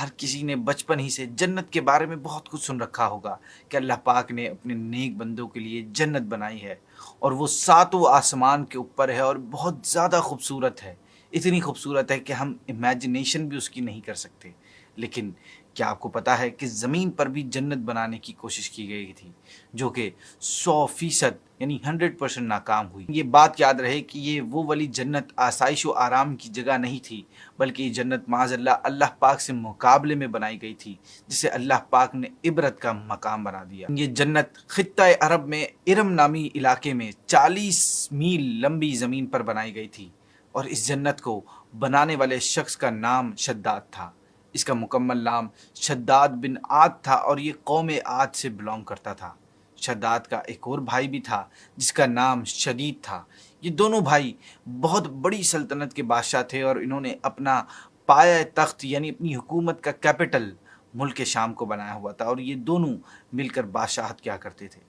ہر کسی نے بچپن ہی سے جنت کے بارے میں بہت کچھ سن رکھا ہوگا کہ اللہ پاک نے اپنے نیک بندوں کے لیے جنت بنائی ہے اور وہ ساتوں آسمان کے اوپر ہے اور بہت زیادہ خوبصورت ہے۔ اتنی خوبصورت ہے کہ ہم امیجنیشن بھی اس کی نہیں کر سکتے۔ لیکن کیا آپ کو پتا ہے کہ زمین پر بھی جنت بنانے کی کوشش کی گئی تھی، جو کہ 100% یعنی 100% ناکام ہوئی۔ یہ بات یاد رہے کہ یہ وہ والی جنت آسائش و آرام کی جگہ نہیں تھی، بلکہ یہ جنت معاذ اللہ پاک سے مقابلے میں بنائی گئی تھی، جسے اللہ پاک نے عبرت کا مقام بنا دیا۔ یہ جنت خطہ عرب میں ارم نامی علاقے میں 40 میل لمبی زمین پر بنائی گئی تھی، اور اس جنت کو بنانے والے شخص کا نام شداد تھا۔ اس کا مکمل نام شداد بن عاد تھا اور یہ قوم عاد سے بلونگ کرتا تھا۔ شداد کا ایک اور بھائی بھی تھا جس کا نام شدید تھا۔ یہ دونوں بھائی بہت بڑی سلطنت کے بادشاہ تھے اور انہوں نے اپنا پایہ تخت یعنی اپنی حکومت کا کیپٹل ملک شام کو بنایا ہوا تھا، اور یہ دونوں مل کر بادشاہت کیا کرتے تھے۔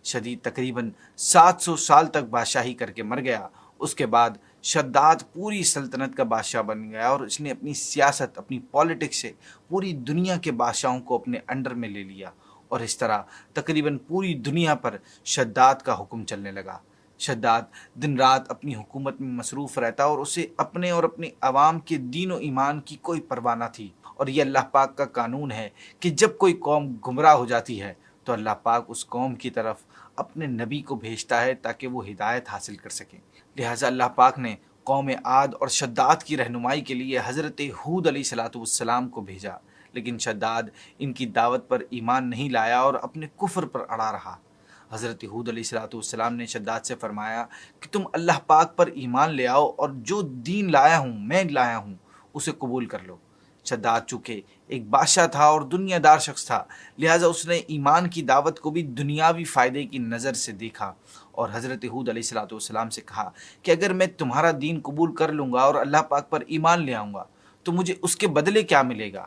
شدید تقریباً 700 سال تک بادشاہی کر کے مر گیا۔ اس کے بعد شداد پوری سلطنت کا بادشاہ بن گیا اور اس نے اپنی سیاست، اپنی پالیٹکس سے پوری دنیا کے بادشاہوں کو اپنے انڈر میں لے لیا، اور اس طرح تقریباً پوری دنیا پر شداد کا حکم چلنے لگا۔ شداد دن رات اپنی حکومت میں مصروف رہتا اور اسے اپنے اور اپنے عوام کے دین و ایمان کی کوئی پرواہ نہ تھی، اور یہ اللہ پاک کا قانون ہے کہ جب کوئی قوم گمراہ ہو جاتی ہے تو اللہ پاک اس قوم کی طرف اپنے نبی کو بھیجتا ہے تاکہ وہ ہدایت حاصل کر سکیں۔ لہٰذا اللہ پاک نے قوم عاد اور شداد کی رہنمائی کے لیے حضرت ہود علیہ السلام کو بھیجا، لیکن شداد ان کی دعوت پر ایمان نہیں لایا اور اپنے کفر پر اڑا رہا۔ حضرت ہود علیہ السلام نے شداد سے فرمایا کہ تم اللہ پاک پر ایمان لے آؤ اور جو دین میں لایا ہوں اسے قبول کر لو۔ شداد چونکہ ایک بادشاہ تھا اور دنیا دار شخص تھا، لہٰذا اس نے ایمان کی دعوت کو بھی دنیاوی فائدے کی نظر سے دیکھا، اور حضرت ہود علیہ السلام سے کہا کہ اگر میں تمہارا دین قبول کر لوں گا اور اللہ پاک پر ایمان لے آؤں گا تو مجھے اس کے بدلے کیا ملے گا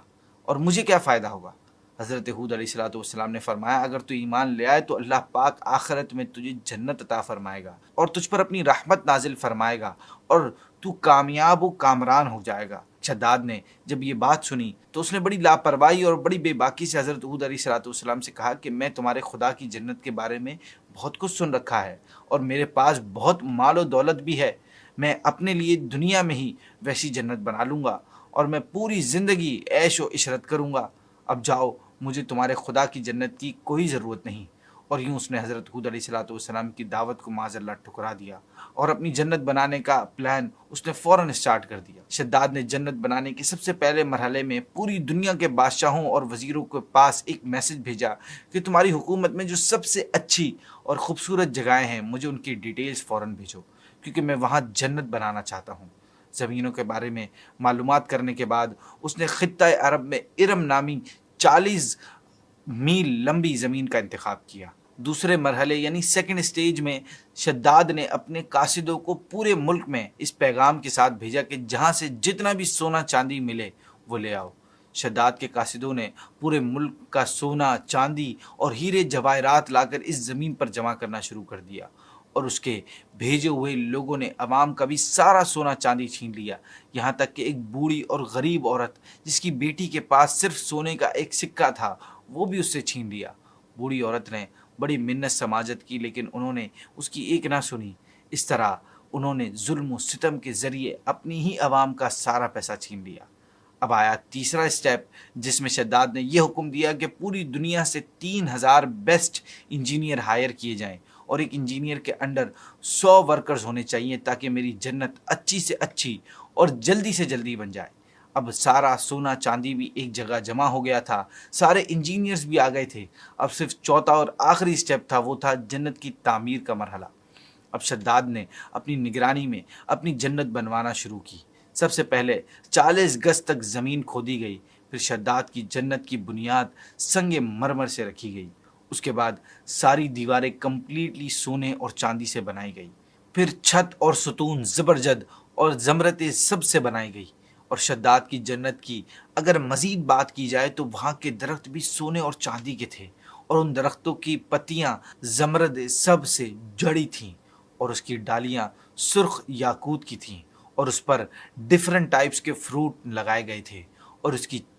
اور مجھے کیا فائدہ ہوگا؟ حضرت ہود علیہ السلام نے فرمایا اگر تو ایمان لے آئے تو اللہ پاک آخرت میں تجھے جنت عطا فرمائے گا اور تجھ پر اپنی رحمت نازل فرمائے گا اور تو کامیاب و کامران ہو جائے گا۔ شداد نے جب یہ بات سنی تو اس نے بڑی لاپرواہی اور بڑی بے باکی سے حضرت ہود علیہ السلام سے کہا کہ میں تمہارے خدا کی جنت کے بارے میں بہت کچھ سن رکھا ہے اور میرے پاس بہت مال و دولت بھی ہے، میں اپنے لیے دنیا میں ہی ویسی جنت بنا لوں گا اور میں پوری زندگی عیش و عشرت کروں گا، اب جاؤ، مجھے تمہارے خدا کی جنت کی کوئی ضرورت نہیں۔ اور یوں اس نے حضرت ہود علیہ السلام کی دعوت کو معاذ اللہ ٹھکرا دیا اور اپنی جنت بنانے کا پلان اس نے فوراً اسٹارٹ کر دیا۔ شداد نے جنت بنانے کے سب سے پہلے مرحلے میں پوری دنیا کے بادشاہوں اور وزیروں کے پاس ایک میسج بھیجا کہ تمہاری حکومت میں جو سب سے اچھی اور خوبصورت جگہیں ہیں مجھے ان کی ڈیٹیلز فوراً بھیجو، کیونکہ میں وہاں جنت بنانا چاہتا ہوں۔ زمینوں کے بارے میں معلومات کرنے کے بعد اس نے خطہ عرب میں ارم نامی 40 میل لمبی زمین کا انتخاب کیا۔ دوسرے مرحلے یعنی سیکنڈ سٹیج میں شداد نے اپنے قاصدوں کو پورے ملک میں اس پیغام کے ساتھ بھیجا کہ جہاں سے جتنا بھی سونا چاندی ملے وہ لے آؤ۔ شداد کے قاصدوں نے پورے ملک کا سونا، چاندی اور ہیرے جواہرات لا کر اس زمین پر جمع کرنا شروع کر دیا، اور اس کے بھیجے ہوئے لوگوں نے عوام کا بھی سارا سونا چاندی چھین لیا، یہاں تک کہ ایک بوڑھی اور غریب عورت جس کی بیٹی کے پاس صرف سونے کا ایک سکہ تھا وہ بھی اس سے چھین لیا۔ بوڑھی عورت نے بڑی منت سماجت کی لیکن انہوں نے اس کی ایک نہ سنی۔ اس طرح انہوں نے ظلم و ستم کے ذریعے اپنی ہی عوام کا سارا پیسہ چھین لیا۔ اب آیا تیسرا اسٹیپ جس میں شداد نے یہ حکم دیا کہ پوری دنیا سے 3000 بیسٹ انجینئر ہائر کیے جائیں اور ایک انجینئر کے انڈر 100 ورکرز ہونے چاہیے تاکہ میری جنت اچھی سے اچھی اور جلدی سے جلدی بن جائے۔ اب سارا سونا چاندی بھی ایک جگہ جمع ہو گیا تھا، سارے انجینئرز بھی آ گئے تھے، اب صرف چوتھا اور آخری اسٹیپ تھا، وہ تھا جنت کی تعمیر کا مرحلہ۔ اب شداد نے اپنی نگرانی میں اپنی جنت بنوانا شروع کی۔ سب سے پہلے 40 گز تک زمین کھودی گئی، پھر شداد کی جنت کی بنیاد سنگ مرمر سے رکھی گئی، اس کے بعد ساری دیواریں کمپلیٹلی سونے اور چاندی سے بنائی گئی، پھر چھت اور ستون زبرجد اور زمرد سب سے بنائی گئی، اور شداد کی جنت کی اگر مزید بات کی جائے تو وہاں کے درخت بھی سونے اور چاندی کے تھے، اور ان درختوں کی پتیاں زمرد سب سے جڑی تھیں، اور اس کی ڈالیاں سرخ یاقوت کی تھیں، اور اس پر ڈیفرنٹ ٹائپس کے فروٹ لگائے گئے تھے، اور اس کی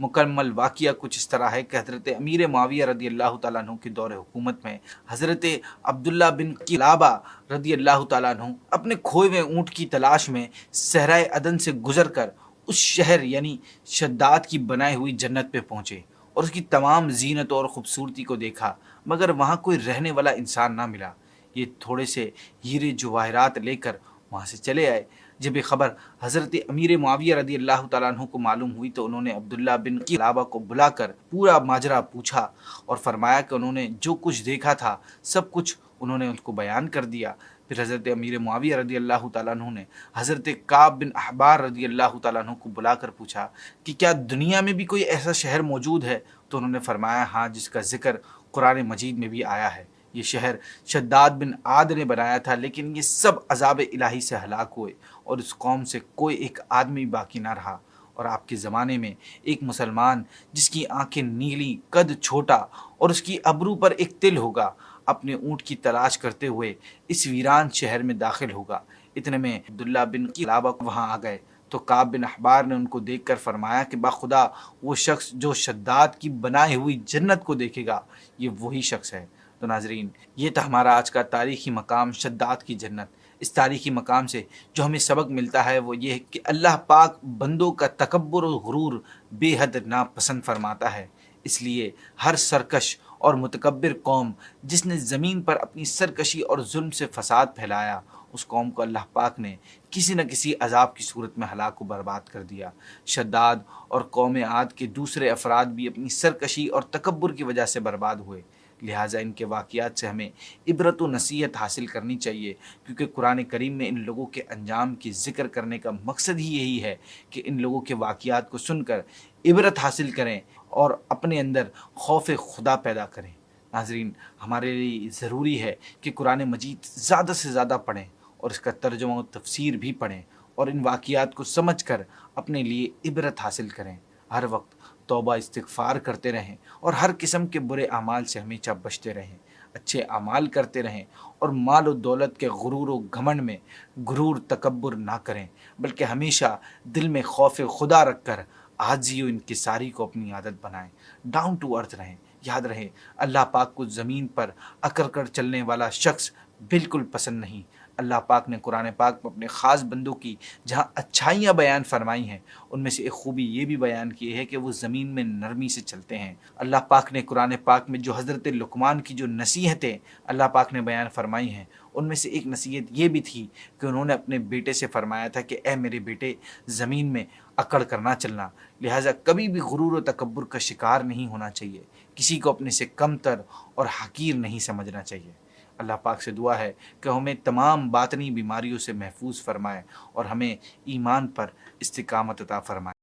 مکمل واقعہ کچھ اس طرح ہے کہ حضرت امیر معاویہ رضی اللہ تعالیٰ عنہ کے دور حکومت میں حضرت عبداللہ بن قلابہ رضی اللہ تعالیٰ عنہ اپنے کھوئے ہوئے اونٹ کی تلاش میں صحرائے عدن سے گزر کر اس شہر یعنی شداد کی بنائی ہوئی جنت پہ پہنچے اور اس کی تمام زینت اور خوبصورتی کو دیکھا، مگر وہاں کوئی رہنے والا انسان نہ ملا۔ یہ تھوڑے سے ہیرے جواہرات لے کر وہاں سے چلے آئے۔ جب یہ خبر حضرت امیر معاویہ رضی اللہ تعالیٰ عنہ کو معلوم ہوئی تو انہوں نے عبداللہ بن قلابہ کو بلا کر پورا ماجرا پوچھا اور فرمایا کہ انہوں نے جو کچھ دیکھا تھا سب کچھ انہوں نے ان کو بیان کر دیا۔ پھر حضرت امیر معاویہ رضی اللہ تعالیٰ عنہ نے حضرت کعب بن احبار رضی اللہ تعالیٰ عنہ کو بلا کر پوچھا کہ کیا دنیا میں بھی کوئی ایسا شہر موجود ہے؟ تو انہوں نے فرمایا ہاں، جس کا ذکر قرآن مجید میں بھی آیا ہے۔ یہ شہر شداد بن عاد نے بنایا تھا، لیکن یہ سب عذاب الہی سے ہلاک ہوئے اور اس قوم سے کوئی ایک آدمی باقی نہ رہا۔ اور آپ کے زمانے میں ایک مسلمان جس کی آنکھیں نیلی، قد چھوٹا اور اس کی ابرو پر ایک تل ہوگا، اپنے اونٹ کی تلاش کرتے ہوئے اس ویران شہر میں داخل ہوگا۔ اتنے میں عبداللہ بن قلابہ وہاں آ گئے تو کعب بن احبار نے ان کو دیکھ کر فرمایا کہ باخدا وہ شخص جو شداد کی بنائی ہوئی جنت کو دیکھے گا، یہ وہی شخص ہے۔ تو ناظرین، یہ تھا ہمارا آج کا تاریخی مقام شداد کی جنت۔ اس تاریخی مقام سے جو ہمیں سبق ملتا ہے وہ یہ ہے کہ اللہ پاک بندوں کا تکبر و غرور بے حد ناپسند فرماتا ہے۔ اس لیے ہر سرکش اور متکبر قوم جس نے زمین پر اپنی سرکشی اور ظلم سے فساد پھیلایا، اس قوم کو اللہ پاک نے کسی نہ کسی عذاب کی صورت میں ہلاک و برباد کر دیا۔ شداد اور قوم عاد کے دوسرے افراد بھی اپنی سرکشی اور تکبر کی وجہ سے برباد ہوئے۔ لہٰذا ان کے واقعات سے ہمیں عبرت و نصیحت حاصل کرنی چاہیے، کیونکہ قرآن کریم میں ان لوگوں کے انجام کی ذکر کرنے کا مقصد ہی یہی ہے کہ ان لوگوں کے واقعات کو سن کر عبرت حاصل کریں اور اپنے اندر خوف خدا پیدا کریں۔ ناظرین، ہمارے لیے ضروری ہے کہ قرآن مجید زیادہ سے زیادہ پڑھیں اور اس کا ترجمہ و تفسیر بھی پڑھیں اور ان واقعات کو سمجھ کر اپنے لیے عبرت حاصل کریں۔ ہر وقت توبہ استغفار کرتے رہیں اور ہر قسم کے برے اعمال سے ہمیشہ بچتے رہیں، اچھے اعمال کرتے رہیں اور مال و دولت کے غرور و گھمنڈ میں غرور تکبر نہ کریں، بلکہ ہمیشہ دل میں خوف خدا رکھ کر عاجزی و انکساری کو اپنی عادت بنائیں، ڈاؤن ٹو ارتھ رہیں۔ یاد رہے، اللہ پاک کو زمین پر اکڑ کر چلنے والا شخص بالکل پسند نہیں۔ اللہ پاک نے قرآن پاک میں اپنے خاص بندوں کی جہاں اچھائیاں بیان فرمائی ہیں، ان میں سے ایک خوبی یہ بھی بیان کی ہے کہ وہ زمین میں نرمی سے چلتے ہیں۔ اللہ پاک نے قرآن پاک میں جو حضرت لقمان کی جو نصیحتیں اللہ پاک نے بیان فرمائی ہیں، ان میں سے ایک نصیحت یہ بھی تھی کہ انہوں نے اپنے بیٹے سے فرمایا تھا کہ اے میرے بیٹے، زمین میں اکڑ کر نہ چلنا، لہٰذا کبھی بھی غرور و تکبر کا شکار نہیں ہونا چاہیے، کسی کو اپنے سے کم تر اور حقیر نہیں سمجھنا چاہیے۔ اللہ پاک سے دعا ہے کہ ہمیں تمام باطنی بیماریوں سے محفوظ فرمائے اور ہمیں ایمان پر استقامت عطا فرمائے۔